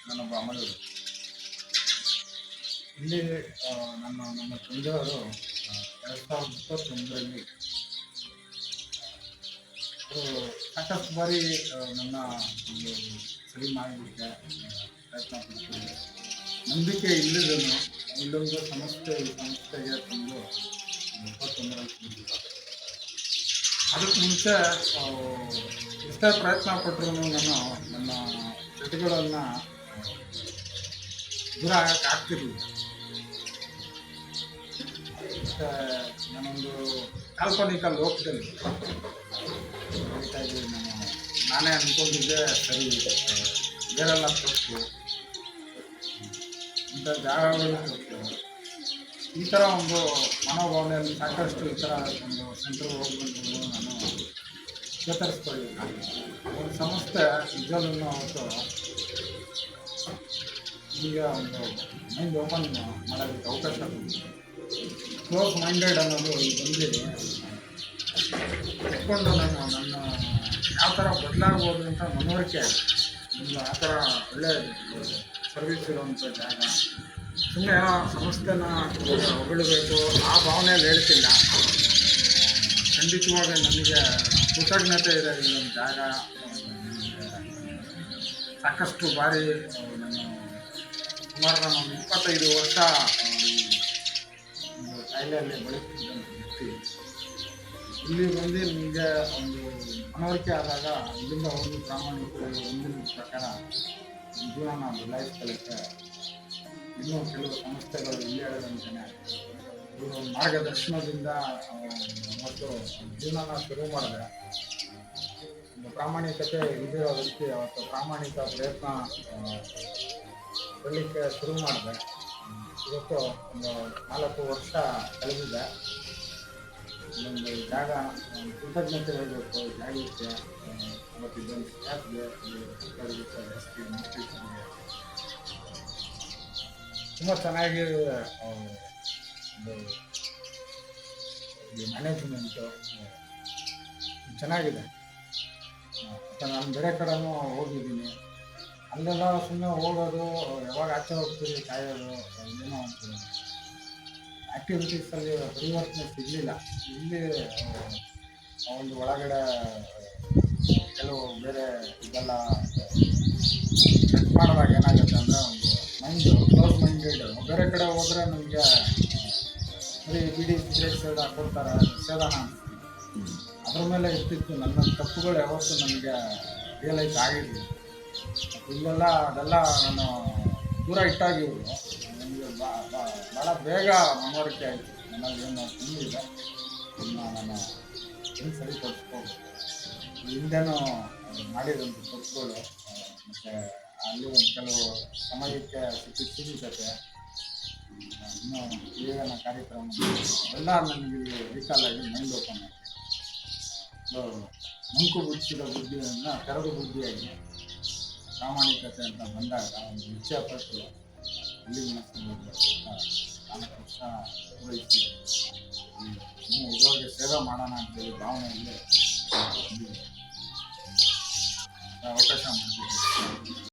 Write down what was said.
ನಾನೊಬ್ಬ ಅಮಲೂರು. ಇಲ್ಲಿ ನಮ್ಮ ತಂದೆಯವರು 2021ರಲ್ಲಿ ಸಾಕಷ್ಟು ಬಾರಿ ನನ್ನ ಒಂದು ಸರಿ ಮಾಡಲಿಕ್ಕೆ ಪ್ರಯತ್ನ ಪಡ್ತೀನಿ. ನಂಬಿಕೆ ಇಲ್ಲೊಂದು ಸಂಸ್ಥೆಗೆ ತಂದು 21ರಲ್ಲಿ ಅದಕ್ಕೆ ಮುಂಚೆ ಎಷ್ಟೇ ಪ್ರಯತ್ನ ಪಟ್ಟರು ನಾನು ನನ್ನ ಜೊತೆಗಳನ್ನು ದೂರ ಆಗಕ್ಕೆ ಆಗ್ತಿರ್ಲಿಲ್ಲ. ಮತ್ತು ನಾನೊಂದು ಕಾಲ್ಪನಿಕ ಲೋಕದಲ್ಲಿ ನಾನೇ ಅಂದ್ಕೊಂಡಿದ್ದೆ ಸರಿ, ಬೇರೆಲ್ಲ ತಪ್ಪು, ಇಂಥ ಜಾಗಗಳು ತಪ್ಪು, ಈ ಥರ ಒಂದು ಮನೋಭಾವನೆಯಲ್ಲಿ ಸಾಕಷ್ಟು ಈ ಥರ ಒಂದು ಸೆಂಟ್ರಿಗೆ ಹೋಗ್ಬಂದು ನಾನು ಚೇತರಿಸ್ಕೊಳ್ಳಿಲ್ಲ. ಒಂದು ಸಂಸ್ಥೆ ನಿಜವೂ ಅವತ್ತು ಈಗ ಒಂದು ಮೈಂಡ್ ಓಪನ್ ಮಾಡೋದಕ್ಕೆ ಅವಕಾಶ ಕೊಡ್ತೀನಿ. ಕ್ಲೋಸ್ ಮೈಂಡೆಡ್ ಅನ್ನೋದು ಬಂದು ಎತ್ಕೊಂಡು ನಾನು ನನ್ನ ಯಾವ ಥರ ಬದಲಾಗ್ಬೋದು ಅಂತ ಮನವರಿಕೆ ಆಗಿದೆ. ಒಂದು ಆ ಥರ ಒಳ್ಳೆಯ ಸರ್ವಿಸ್ ಇರುವಂಥ ಜಾಗ. ಸುಮ್ಮನೆ ಸಂಸ್ಥೆನ ಹೊಗಳಬೇಕು ಆ ಭಾವನೆಯಲ್ಲಿ ಹೇಳ್ತಿಲ್ಲ. ಖಂಡಿತವಾಗಿ ನನಗೆ ಕೃತಜ್ಞತೆ ಇದೆ. ಇಲ್ಲೊಂದು ಜಾಗ ಸಾಕಷ್ಟು ಬಾರಿ ಸುಮಾರು ನಾನು 25 ವರ್ಷ ಒಂದು ಕಾಯಿಲೆಯಲ್ಲಿ ಬಳಸ್ತಿದ್ದಂಥ ವ್ಯಕ್ತಿ. ಇಲ್ಲಿ ಬಂದು ನಿಮಗೆ ಒಂದು ಮನವರಿಕೆ ಆದಾಗ ಇಲ್ಲಿಂದ ಒಂದು ಪ್ರಾಮಾಣಿಕವಾಗಿ ಒಂದಿನ ಪ್ರಕಾರ ಜೀವನ ಬದಲಾಯಿಸ್ಕೊಳ್ಳೋಕ್ಕೆ ಇನ್ನೂ ಕೆಲವು ಸಂಸ್ಥೆಗಳು ಇಲ್ಲಿ ಹೇಳದಂತೆಯೇ ಇವರು ಮಾರ್ಗದರ್ಶನದಿಂದ ಮತ್ತು ಜೀವನ ಶುರು ಮಾಡಿದೆ. ಒಂದು ಪ್ರಾಮಾಣಿಕತೆ ಇದ್ದಿರೋ ವ್ಯಕ್ತಿ ಅವತ್ತು ಪ್ರಾಮಾಣಿಕ ಪ್ರಯತ್ನ ಕೊಡಲಿಕ್ಕೆ ಶುರು ಮಾಡಿದೆ. ಇವತ್ತು ಒಂದು 4 ವರ್ಷ ಕಳೆದಿದೆ. ಒಂದು ಜಾಗ ಕೃತಜ್ಞತೆ ಹೇಳಬೇಕು ಜಾಗಕ್ಕೆ. ಮತ್ತು ಇದೊಂದು ಸ್ಟಾಫ್ಗೆ, ತುಂಬ ಚೆನ್ನಾಗಿ ಒಂದು ಮ್ಯಾನೇಜ್ಮೆಂಟು ಚೆನ್ನಾಗಿದೆ. ಮತ್ತು ನಾನು ಬೇರೆ ಕಡೆನೂ ಹೋಗಿದ್ದೀನಿ. ಅಲ್ಲೆಲ್ಲ ಸುಮ್ಮನೆ ಹೋಗೋದು, ಯಾವಾಗ ಆಚೆ ಹೋಗ್ತೀವಿ ಕಾಯೋದು, ಏನೋ ಒಂದು ಆ್ಯಕ್ಟಿವಿಟೀಸಲ್ಲಿ ಪರಿವರ್ತನೆ ಸಿಗಲಿಲ್ಲ. ಇಲ್ಲಿ ಒಂದು ಒಳಗಡೆ ಕೆಲವು ಬೇರೆ ಇದೆಲ್ಲ ಮಾಡಿದಾಗ ಏನಾಗುತ್ತೆ ಅಂದರೆ ಒಂದು ಮೈಂಡು ಕ್ಲೋಸ್ ಮೈಂಡೆಡ್. ಬೇರೆ ಕಡೆ ಹೋದರೆ ನಮಗೆ ಬರೀ ಬಿಡಿ ಸಿಗರೇಟ್ ಸೇದ ಕೊಡ್ತಾರೆ, ಸೇದಾನ ಅದ್ರ ಮೇಲೆ ಇರ್ತಿತ್ತು. ನನ್ನ ತಪ್ಪುಗಳು ಯಾವತ್ತೂ ನನಗೆ ರಿಯಲೈಸ್ ಆಗಿರಲಿಲ್ಲ. ಇಲ್ಲೆಲ್ಲ ಅದೆಲ್ಲ ನಾನು ದೂರ ಇಟ್ಟಾಗಿವರು ನನಗೆ ಭಾಳ ಬೇಗ ಮನವರಿಕೆ ಆಯಿತು. ನನ್ನಲ್ಲಿ ಏನು ತುಂಬಿದೆ ನಾನು ಏನು ಸರಿಪಡಿಸ್ಬೋದು. ಹಿಂದೆನೂ ಮಾಡಿದಂಥ ತಪ್ಪುಗಳು ಮತ್ತು ಅಲ್ಲಿ ಒಂದು ಕೆಲವು ಸಮಯಕ್ಕೆ ಸೀಮಿತತೆ, ಇನ್ನೂ ಏನ ಕಾರ್ಯಕ್ರಮ ಎಲ್ಲ ನನಗೆ ರೀಕಾಲಾಗಿ ಮೈಂಡ್ ಓಪನ್ ಆಗಿದೆ. ಮಂಕು ಬಿಡಿಸಿದ ಬುದ್ಧಿಯನ್ನು ತೆರೆದು ಬುದ್ಧಿಯಾಗಿ ಪ್ರಾಮಾಣಿಕತೆ ಅಂತ ಬಂದಾಗ ಒಂದು ಇಚ್ಛೆಪಟ್ಟು ಇಲ್ಲಿನ 4 ವರ್ಷ ಪೂರೈಸಿ ಇನ್ನೂ ಇದ್ರೊಳಗೆ ಸೇವೆ ಮಾಡೋಣ ಅಂತೇಳಿ ಭಾವನೆಯಲ್ಲಿ ಅವಕಾಶ ಮಾಡಿದ್ದೀವಿ.